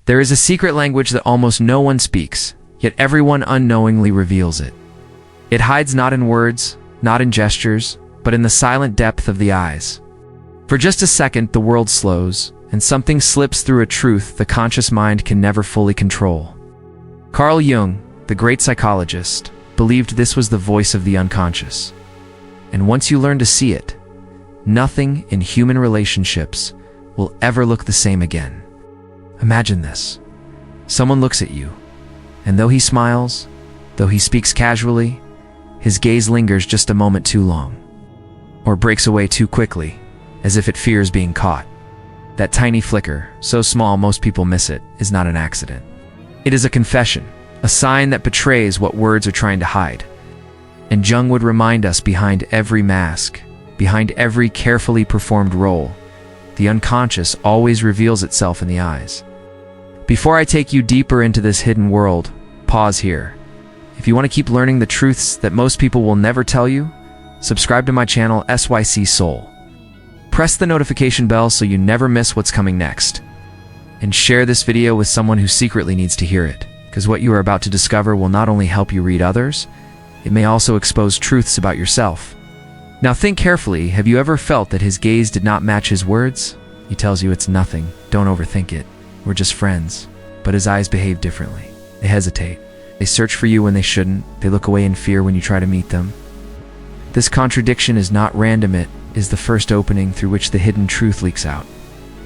There is a secret language that almost no one speaks, yet everyone unknowingly reveals it. It hides not in words, not in gestures, but in the silent depth of the eyes. For just a second, the world slows, and something slips through a truth the conscious mind can never fully control. Carl Jung, the great psychologist, believed this was the voice of the unconscious. And once you learn to see it, nothing in human relationships will ever look the same again. Imagine this. Someone looks at you, and though he smiles, though he speaks casually, his gaze lingers just a moment too long, or breaks away too quickly, as if it fears being caught. That tiny flicker, so small most people miss it, is not an accident. It is a confession, a sign that betrays what words are trying to hide. And Jung would remind us, behind every mask, behind every carefully performed role, the unconscious always reveals itself in the eyes. Before I take you deeper into this hidden world, pause here. If you want to keep learning the truths that most people will never tell you, subscribe to my channel SYC Soul. Press the notification bell so you never miss what's coming next. And share this video with someone who secretly needs to hear it, because what you are about to discover will not only help you read others, it may also expose truths about yourself. Now think carefully. Have you ever felt that his gaze did not match his words? He tells you it's nothing, don't overthink it, we're just friends. But his eyes behave differently. They hesitate. They search for you when they shouldn't. They look away in fear when you try to meet them. This contradiction is not random, it is the first opening through which the hidden truth leaks out.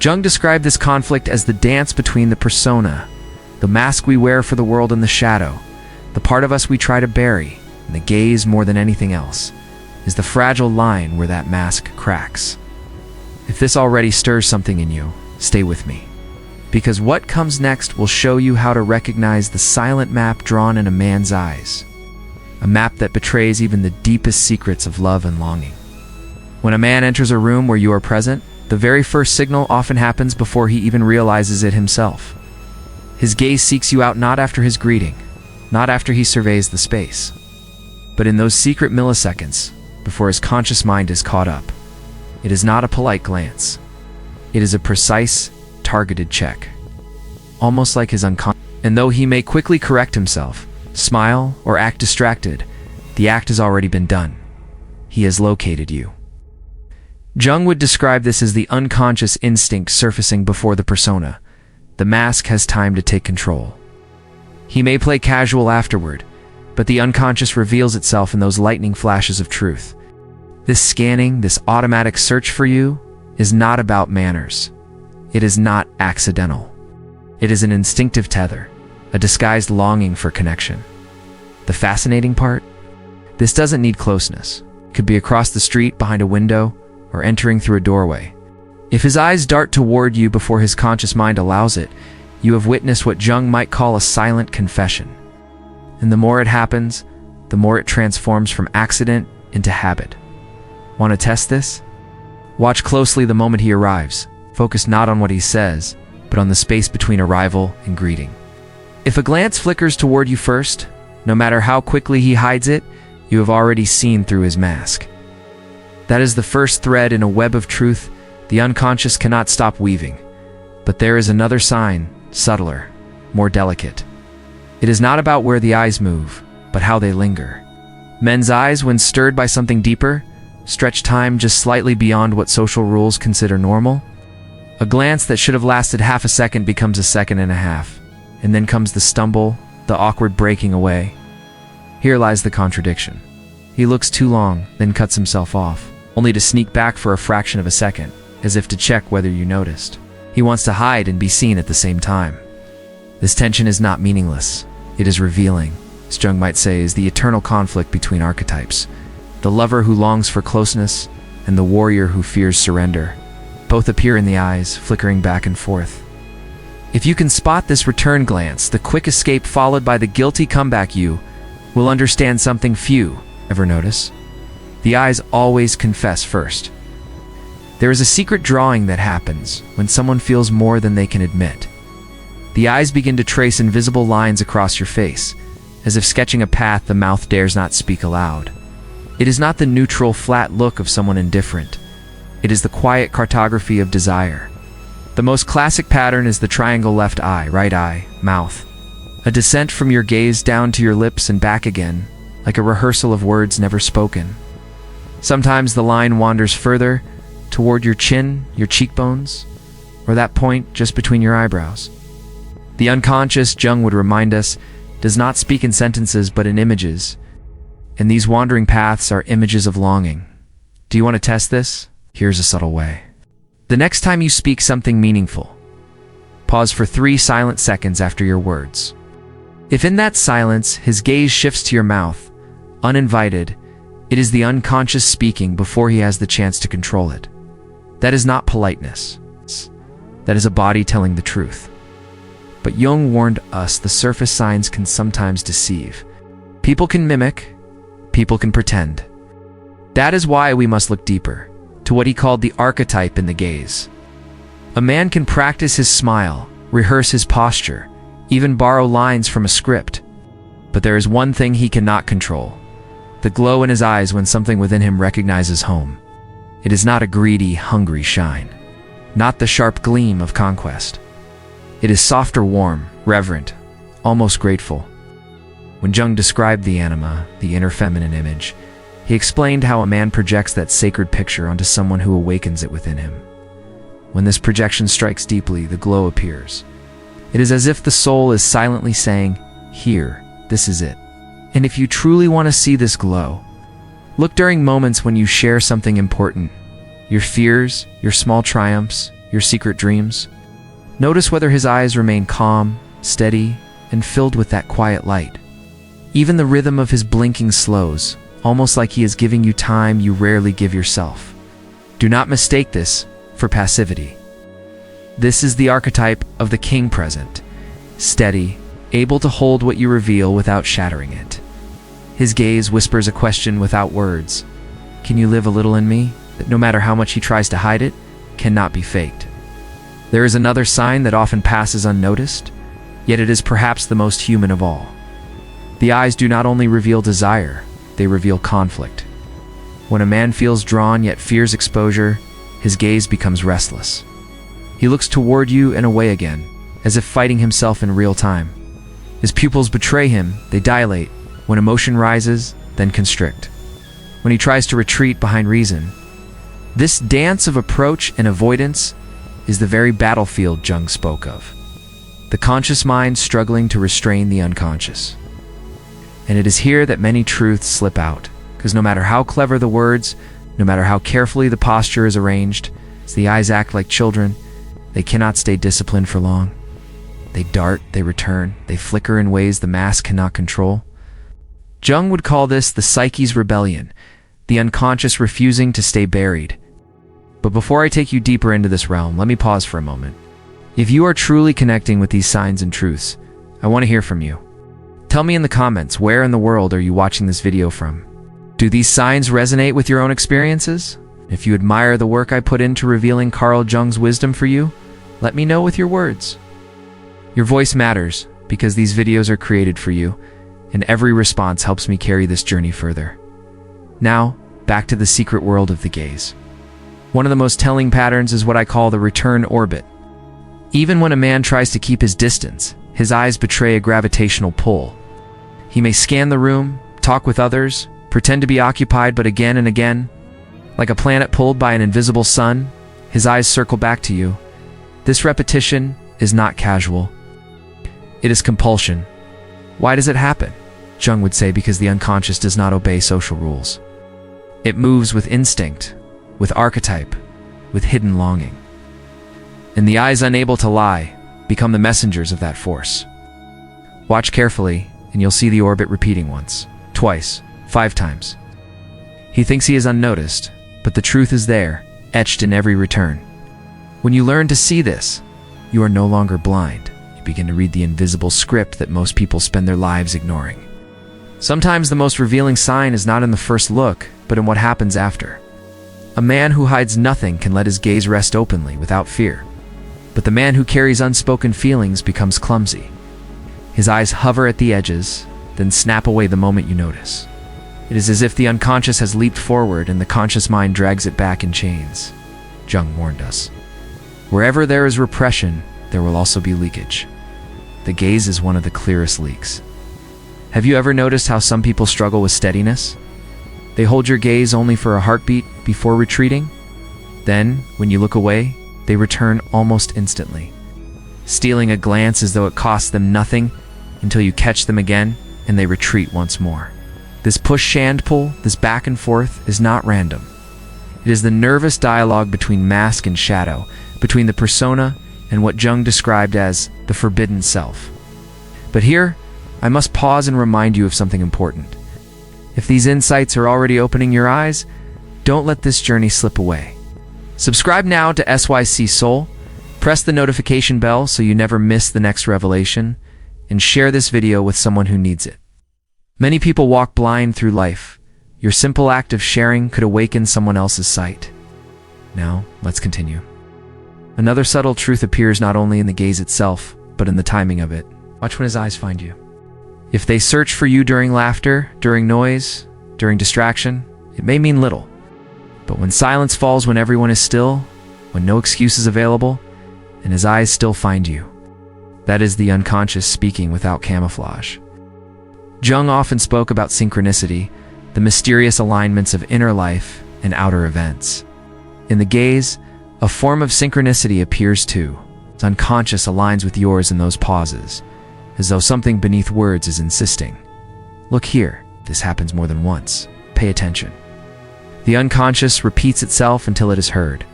Jung described this conflict as the dance between the persona, the mask we wear for the world in the shadow, the part of us we try to bury, and the gaze more than anything else, is the fragile line where that mask cracks. If this already stirs something in you, stay with me. Because what comes next will show you how to recognize the silent map drawn in a man's eyes. A map that betrays even the deepest secrets of love and longing. When a man enters a room where you are present, the very first signal often happens before he even realizes it himself. His gaze seeks you out not after his greeting, not after he surveys the space, but in those secret milliseconds before his conscious mind is caught up. It is not a polite glance. It is a precise, targeted check. Almost like his unconscious. And though he may quickly correct himself, smile, or act distracted, the act has already been done. He has located you. Jung would describe this as the unconscious instinct surfacing before the persona. The mask has time to take control. He may play casual afterward, but the unconscious reveals itself in those lightning flashes of truth. This scanning, this automatic search for you, is not about manners. It is not accidental. It is an instinctive tether, a disguised longing for connection. The fascinating part? This doesn't need closeness. It could be across the street, behind a window, or entering through a doorway. If his eyes dart toward you before his conscious mind allows it, you have witnessed what Jung might call a silent confession. And the more it happens, the more it transforms from accident into habit. Want to test this? Watch closely the moment he arrives. Focus not on what he says, but on the space between arrival and greeting. If a glance flickers toward you first, no matter how quickly he hides it, you have already seen through his mask. That is the first thread in a web of truth the unconscious cannot stop weaving. But there is another sign, subtler, more delicate. It is not about where the eyes move, but how they linger. Men's eyes, when stirred by something deeper, stretch time just slightly beyond what social rules consider normal. A glance that should have lasted half a second becomes a second and a half, and then comes the stumble, the awkward breaking away. Here lies the contradiction. He looks too long, then cuts himself off, only to sneak back for a fraction of a second, as if to check whether you noticed. He wants to hide and be seen at the same time. This tension is not meaningless. It is revealing. As Jung might say, is the eternal conflict between archetypes. The lover who longs for closeness and the warrior who fears surrender. Both appear in the eyes, flickering back and forth. If you can spot this return glance, the quick escape followed by the guilty comeback, you will understand something few ever notice. The eyes always confess first. There is a secret drawing that happens when someone feels more than they can admit. The eyes begin to trace invisible lines across your face, as if sketching a path the mouth dares not speak aloud. It is not the neutral, flat look of someone indifferent. It is the quiet cartography of desire. The most classic pattern is the triangle left eye, mouth. A descent from your gaze down to your lips and back again, like a rehearsal of words never spoken. Sometimes the line wanders further, toward your chin, your cheekbones, or that point just between your eyebrows. The unconscious, Jung would remind us, does not speak in sentences but in images, and these wandering paths are images of longing. Do you want to test this? Here's a subtle way. The next time you speak something meaningful, pause for 3 silent seconds after your words. If in that silence his gaze shifts to your mouth, uninvited, it is the unconscious speaking before he has the chance to control it. That is not politeness. That is a body telling the truth. But Jung warned us the surface signs can sometimes deceive. People can mimic, people can pretend. That is why we must look deeper, to what he called the archetype in the gaze. A man can practice his smile, rehearse his posture, even borrow lines from a script. But there is one thing he cannot control: the glow in his eyes when something within him recognizes home. It is not a greedy, hungry shine, not the sharp gleam of conquest. It is soft or warm, reverent, almost grateful. When Jung described the anima, the inner feminine image, he explained how a man projects that sacred picture onto someone who awakens it within him. When this projection strikes deeply, the glow appears. It is as if the soul is silently saying, "Here, this is it." And if you truly want to see this glow, look during moments when you share something important, your fears, your small triumphs, your secret dreams. Notice whether his eyes remain calm, steady, and filled with that quiet light. Even the rhythm of his blinking slows, almost like he is giving you time you rarely give yourself. Do not mistake this for passivity. This is the archetype of the king present, steady, able to hold what you reveal without shattering it. His gaze whispers a question without words. Can you live a little in me? That no matter how much he tries to hide it, cannot be faked. There is another sign that often passes unnoticed, yet it is perhaps the most human of all. The eyes do not only reveal desire, they reveal conflict. When a man feels drawn yet fears exposure, his gaze becomes restless. He looks toward you and away again, as if fighting himself in real time. His pupils betray him, they dilate. When emotion rises, then constrict. When he tries to retreat behind reason. This dance of approach and avoidance is the very battlefield Jung spoke of. The conscious mind struggling to restrain the unconscious. And it is here that many truths slip out, because no matter how clever the words, no matter how carefully the posture is arranged, as the eyes act like children, they cannot stay disciplined for long. They dart, they return, they flicker in ways the mask cannot control. Jung would call this the psyche's rebellion, the unconscious refusing to stay buried. But before I take you deeper into this realm, let me pause for a moment. If you are truly connecting with these signs and truths, I want to hear from you. Tell me in the comments, where in the world are you watching this video from? Do these signs resonate with your own experiences? If you admire the work I put into revealing Carl Jung's wisdom for you, let me know with your words. Your voice matters, because these videos are created for you, and every response helps me carry this journey further. Now, back to the secret world of the gaze. One of the most telling patterns is what I call the return orbit. Even when a man tries to keep his distance, his eyes betray a gravitational pull. He may scan the room, talk with others, pretend to be occupied, but again and again, like a planet pulled by an invisible sun, his eyes circle back to you. This repetition is not casual. It is compulsion. Why does it happen? Jung would say because the unconscious does not obey social rules. It moves with instinct, with archetype, with hidden longing. And the eyes, unable to lie, become the messengers of that force. Watch carefully, and you'll see the orbit repeating once, twice, 5 times. He thinks he is unnoticed, but the truth is there, etched in every return. When you learn to see this, you are no longer blind. You begin to read the invisible script that most people spend their lives ignoring. Sometimes the most revealing sign is not in the first look, but in what happens after. A man who hides nothing can let his gaze rest openly without fear. But the man who carries unspoken feelings becomes clumsy. His eyes hover at the edges, then snap away the moment you notice. It is as if the unconscious has leaped forward and the conscious mind drags it back in chains. Jung warned us. Wherever there is repression, there will also be leakage. The gaze is one of the clearest leaks. Have you ever noticed how some people struggle with steadiness? They hold your gaze only for a heartbeat before retreating. Then, when you look away, they return almost instantly, stealing a glance as though it costs them nothing until you catch them again and they retreat once more. This push and pull, this back and forth, is not random. It is the nervous dialogue between mask and shadow, between the persona and what Jung described as the forbidden self. But here, I must pause and remind you of something important. If these insights are already opening your eyes, don't let this journey slip away. Subscribe now to SYC Soul, press the notification bell so you never miss the next revelation, and share this video with someone who needs it. Many people walk blind through life. Your simple act of sharing could awaken someone else's sight. Now, let's continue. Another subtle truth appears not only in the gaze itself, but in the timing of it. Watch when his eyes find you. If they search for you during laughter, during noise, during distraction, it may mean little. But when silence falls, when everyone is still, when no excuse is available, and his eyes still find you, that is the unconscious speaking without camouflage. Jung often spoke about synchronicity, the mysterious alignments of inner life and outer events. In the gaze, a form of synchronicity appears too. Its unconscious aligns with yours in those pauses, as though something beneath words is insisting. Look here, this happens more than once. Pay attention. The unconscious repeats itself until it is heard.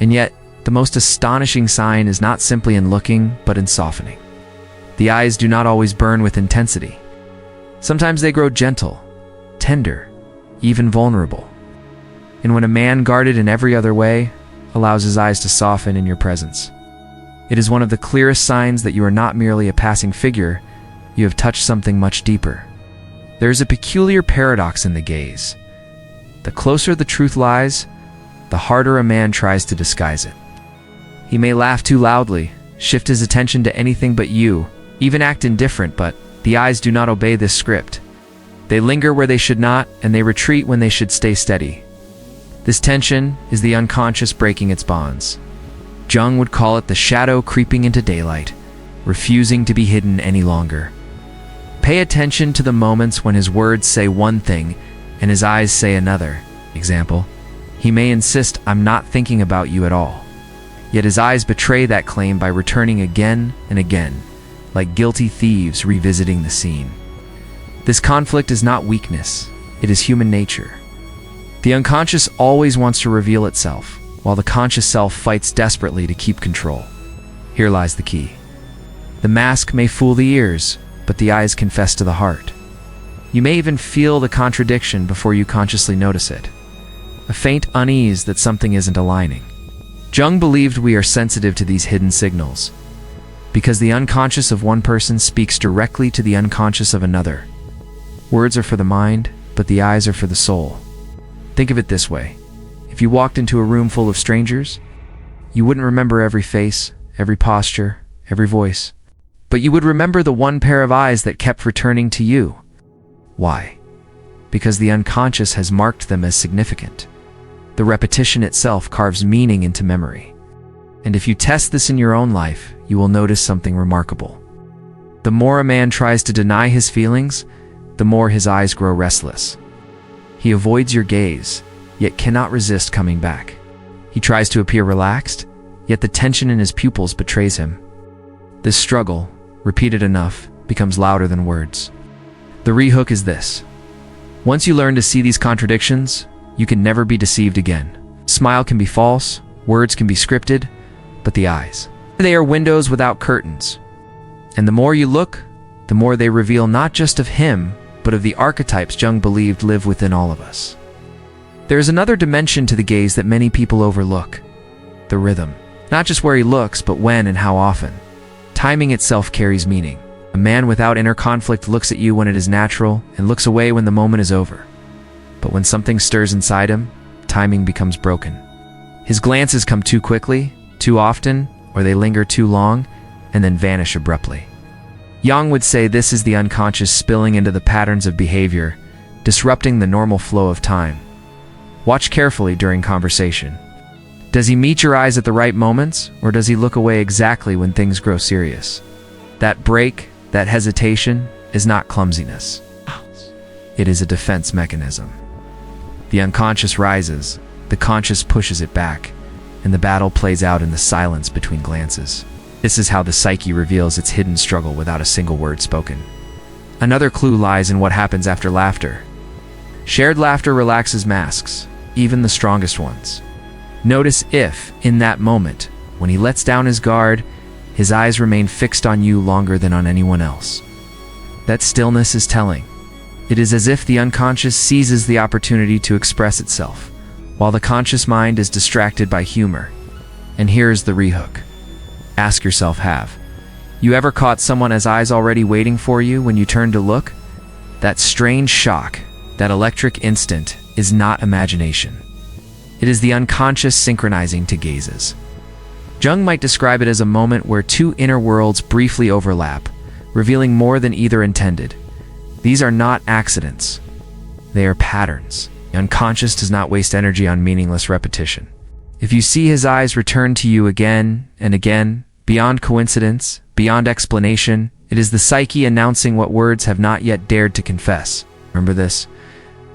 And yet, the most astonishing sign is not simply in looking, but in softening. The eyes do not always burn with intensity. Sometimes they grow gentle, tender, even vulnerable. And when a man guarded in every other way allows his eyes to soften in your presence, it is one of the clearest signs that you are not merely a passing figure, you have touched something much deeper. There is a peculiar paradox in the gaze. The closer the truth lies, the harder a man tries to disguise it. He may laugh too loudly, shift his attention to anything but you, even act indifferent, but the eyes do not obey this script. They linger where they should not, and they retreat when they should stay steady. This tension is the unconscious breaking its bonds. Jung would call it the shadow creeping into daylight, refusing to be hidden any longer. Pay attention to the moments when his words say one thing and his eyes say another. Example, he may insist, "I'm not thinking about you at all." Yet his eyes betray that claim by returning again and again, like guilty thieves revisiting the scene. This conflict is not weakness, it is human nature. The unconscious always wants to reveal itself, while the conscious self fights desperately to keep control. Here lies the key. The mask may fool the ears, but the eyes confess to the heart. You may even feel the contradiction before you consciously notice it. A faint unease that something isn't aligning. Jung believed we are sensitive to these hidden signals, because the unconscious of one person speaks directly to the unconscious of another. Words are for the mind, but the eyes are for the soul. Think of it this way. If you walked into a room full of strangers, you wouldn't remember every face, every posture, every voice, but you would remember the one pair of eyes that kept returning to you. Why? Because the unconscious has marked them as significant. The repetition itself carves meaning into memory. And if you test this in your own life, you will notice something remarkable. The more a man tries to deny his feelings, the more his eyes grow restless. He avoids your gaze, yet cannot resist coming back. He tries to appear relaxed, yet the tension in his pupils betrays him. This struggle, repeated enough, becomes louder than words. The rehook is this. Once you learn to see these contradictions, you can never be deceived again. Smile can be false, words can be scripted, but the eyes, they are windows without curtains. And the more you look, the more they reveal not just of him, but of the archetypes Jung believed live within all of us. There is another dimension to the gaze that many people overlook. The rhythm. Not just where he looks, but when and how often. Timing itself carries meaning. A man without inner conflict looks at you when it is natural and looks away when the moment is over. But when something stirs inside him, timing becomes broken. His glances come too quickly, too often, or they linger too long, and then vanish abruptly. Jung would say this is the unconscious spilling into the patterns of behavior, disrupting the normal flow of time. Watch carefully during conversation. Does he meet your eyes at the right moments, or does he look away exactly when things grow serious? That break, that hesitation, is not clumsiness. It is a defense mechanism. The unconscious rises, the conscious pushes it back, and the battle plays out in the silence between glances. This is how the psyche reveals its hidden struggle without a single word spoken. Another clue lies in what happens after laughter. Shared laughter relaxes masks, even the strongest ones. Notice if, in that moment, when he lets down his guard, his eyes remain fixed on you longer than on anyone else. That stillness is telling. It is as if the unconscious seizes the opportunity to express itself, while the conscious mind is distracted by humor. And here's the rehook. Ask yourself, have you ever caught someone's eyes already waiting for you when you turn to look? That strange shock, that electric instant, is not imagination. It is the unconscious synchronizing to gazes. Jung might describe it as a moment where two inner worlds briefly overlap, revealing more than either intended. These are not accidents. They are patterns. The unconscious does not waste energy on meaningless repetition. If you see his eyes return to you again and again, beyond coincidence, beyond explanation, it is the psyche announcing what words have not yet dared to confess. Remember this.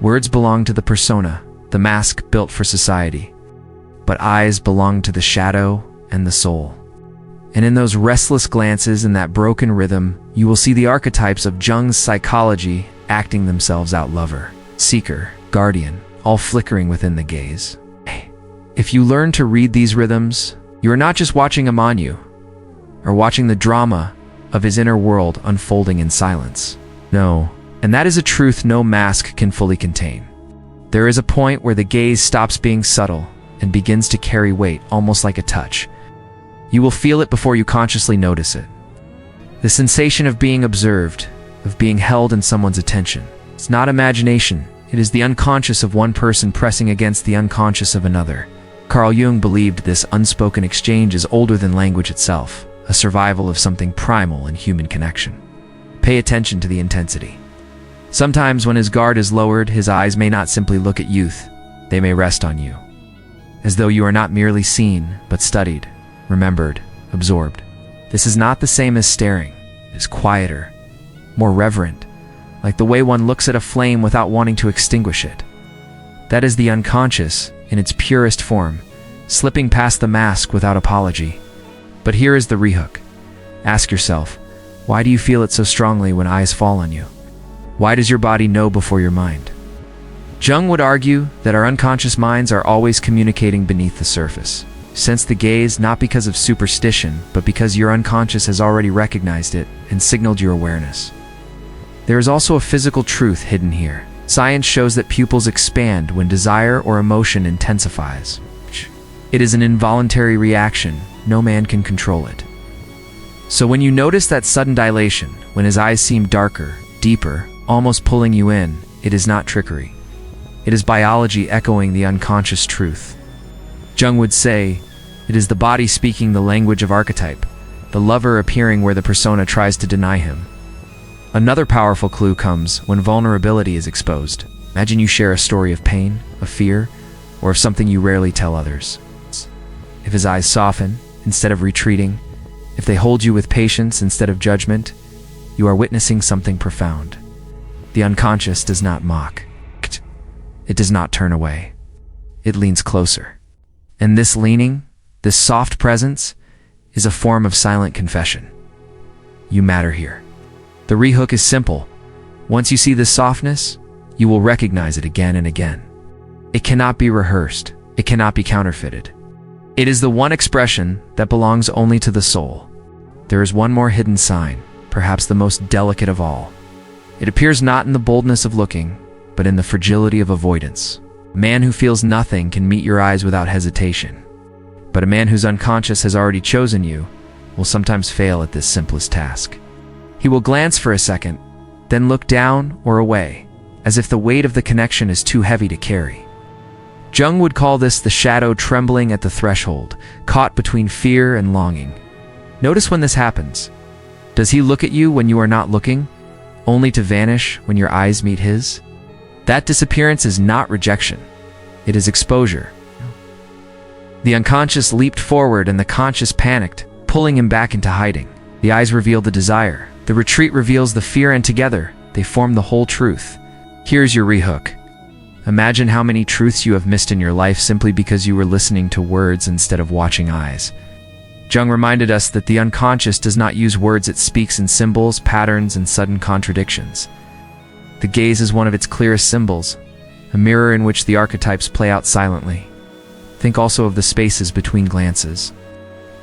Words belong to the persona, the mask built for society. But eyes belong to the shadow and the soul. And in those restless glances and that broken rhythm, you will see the archetypes of Jung's psychology acting themselves out: lover, seeker, guardian, all flickering within the gaze. If you learn to read these rhythms, you are not just watching him on you, or watching the drama of his inner world unfolding in silence. No, and that is a truth no mask can fully contain. There is a point where the gaze stops being subtle and begins to carry weight, almost like a touch. You will feel it before you consciously notice it. The sensation of being observed, of being held in someone's attention. It's not imagination. It is the unconscious of one person pressing against the unconscious of another. Carl Jung believed this unspoken exchange is older than language itself, a survival of something primal in human connection. Pay attention to the intensity. Sometimes when his guard is lowered, his eyes may not simply look at youth, they may rest on you. As though you are not merely seen, but studied, remembered, absorbed. This is not the same as staring. It is quieter, more reverent, like the way one looks at a flame without wanting to extinguish it. That is the unconscious, in its purest form, slipping past the mask without apology. But here is the rehook. Ask yourself, why do you feel it so strongly when eyes fall on you? Why does your body know before your mind? Jung would argue that our unconscious minds are always communicating beneath the surface. Sense the gaze not because of superstition, but because your unconscious has already recognized it and signaled your awareness. There is also a physical truth hidden here. Science shows that pupils expand when desire or emotion intensifies. It is an involuntary reaction. No man can control it. So when you notice that sudden dilation, when his eyes seem darker, deeper, almost pulling you in, it is not trickery. It is biology echoing the unconscious truth. Jung would say, it is the body speaking the language of archetype, the lover appearing where the persona tries to deny him. Another powerful clue comes when vulnerability is exposed. Imagine you share a story of pain, of fear, or of something you rarely tell others. If his eyes soften, instead of retreating, if they hold you with patience instead of judgment, you are witnessing something profound. The unconscious does not mock. It does not turn away. It leans closer. And this leaning, this soft presence, is a form of silent confession. You matter here. The rehook is simple. Once you see this softness, you will recognize it again and again. It cannot be rehearsed. It cannot be counterfeited. It is the one expression that belongs only to the soul. There is one more hidden sign, perhaps the most delicate of all. It appears not in the boldness of looking, but in the fragility of avoidance. A man who feels nothing can meet your eyes without hesitation. But a man whose unconscious has already chosen you will sometimes fail at this simplest task. He will glance for a second, then look down or away, as if the weight of the connection is too heavy to carry. Jung would call this the shadow trembling at the threshold, caught between fear and longing. Notice when this happens. Does he look at you when you are not looking, only to vanish when your eyes meet his? That disappearance is not rejection. It is exposure. The unconscious leaped forward and the conscious panicked, pulling him back into hiding. The eyes reveal the desire. The retreat reveals the fear, and together, they form the whole truth. Here's your rehook. Imagine how many truths you have missed in your life simply because you were listening to words instead of watching eyes. Jung reminded us that the unconscious does not use words, it speaks in symbols, patterns, and sudden contradictions. The gaze is one of its clearest symbols, a mirror in which the archetypes play out silently. Think also of the spaces between glances.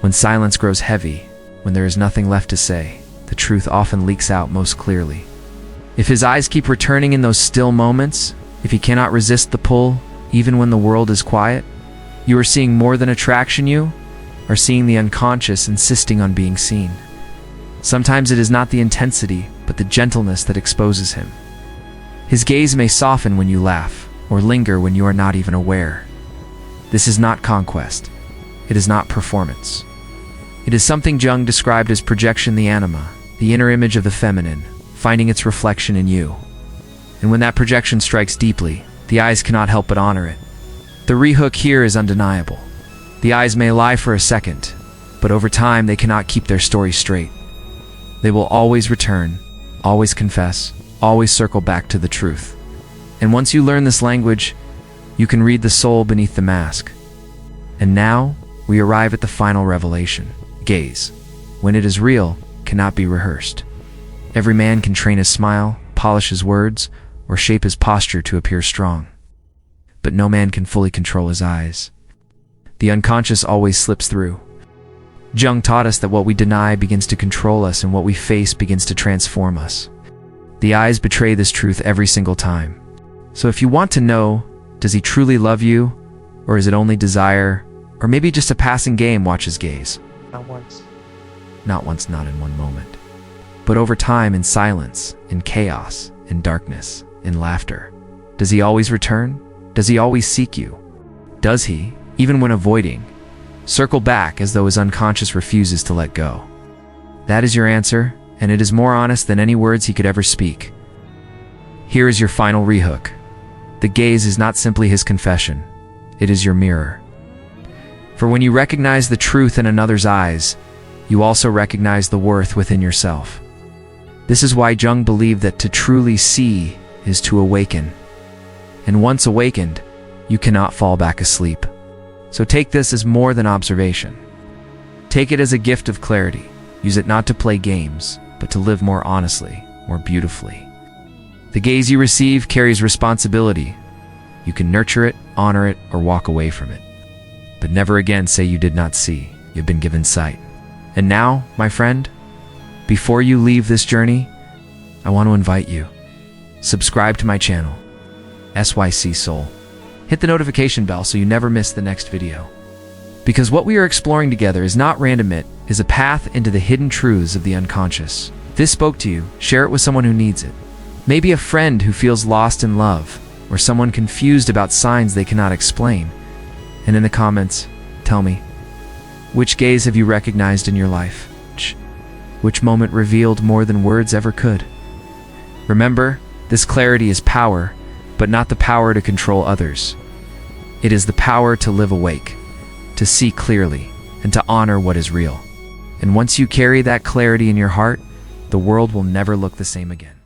When silence grows heavy, when there is nothing left to say, the truth often leaks out most clearly. If his eyes keep returning in those still moments, if he cannot resist the pull, even when the world is quiet, you are seeing more than attraction. You are seeing the unconscious insisting on being seen. Sometimes it is not the intensity, but the gentleness that exposes him. His gaze may soften when you laugh, or linger when you are not even aware. This is not conquest. It is not performance. It is something Jung described as projection, the anima, the inner image of the feminine, finding its reflection in you. And when that projection strikes deeply, the eyes cannot help but honor it. The rehook here is undeniable. The eyes may lie for a second, but over time they cannot keep their story straight. They will always return, always confess, always circle back to the truth. And once you learn this language, you can read the soul beneath the mask. And now, we arrive at the final revelation. Gaze, when it is real, cannot be rehearsed. Every man can train his smile, polish his words, or shape his posture to appear strong. But no man can fully control his eyes. The unconscious always slips through. Jung taught us that what we deny begins to control us and what we face begins to transform us. The eyes betray this truth every single time. So if you want to know, does he truly love you? Or is it only desire? Or maybe just a passing game? Watch his gaze. Not once. Not once, not in one moment. But over time, in silence, in chaos, in darkness, in laughter. Does he always return? Does he always seek you? Does he, even when avoiding, circle back as though his unconscious refuses to let go? That is your answer, and it is more honest than any words he could ever speak. Here is your final rehook. The gaze is not simply his confession, it is your mirror. For when you recognize the truth in another's eyes, you also recognize the worth within yourself. This is why Jung believed that to truly see is to awaken. And once awakened, you cannot fall back asleep. So take this as more than observation. Take it as a gift of clarity. Use it not to play games, but to live more honestly, more beautifully. The gaze you receive carries responsibility. You can nurture it, honor it, or walk away from it. But never again say you did not see. You've been given sight. And now, my friend, before you leave this journey, I want to invite you. Subscribe to my channel, SYC Soul. Hit the notification bell so you never miss the next video. Because what we are exploring together is not random, it is a path into the hidden truths of the unconscious. If this spoke to you, share it with someone who needs it. Maybe a friend who feels lost in love, or someone confused about signs they cannot explain. And in the comments, tell me, which gaze have you recognized in your life? Which moment revealed more than words ever could? Remember, this clarity is power, but not the power to control others. It is the power to live awake, to see clearly, and to honor what is real. And once you carry that clarity in your heart, the world will never look the same again.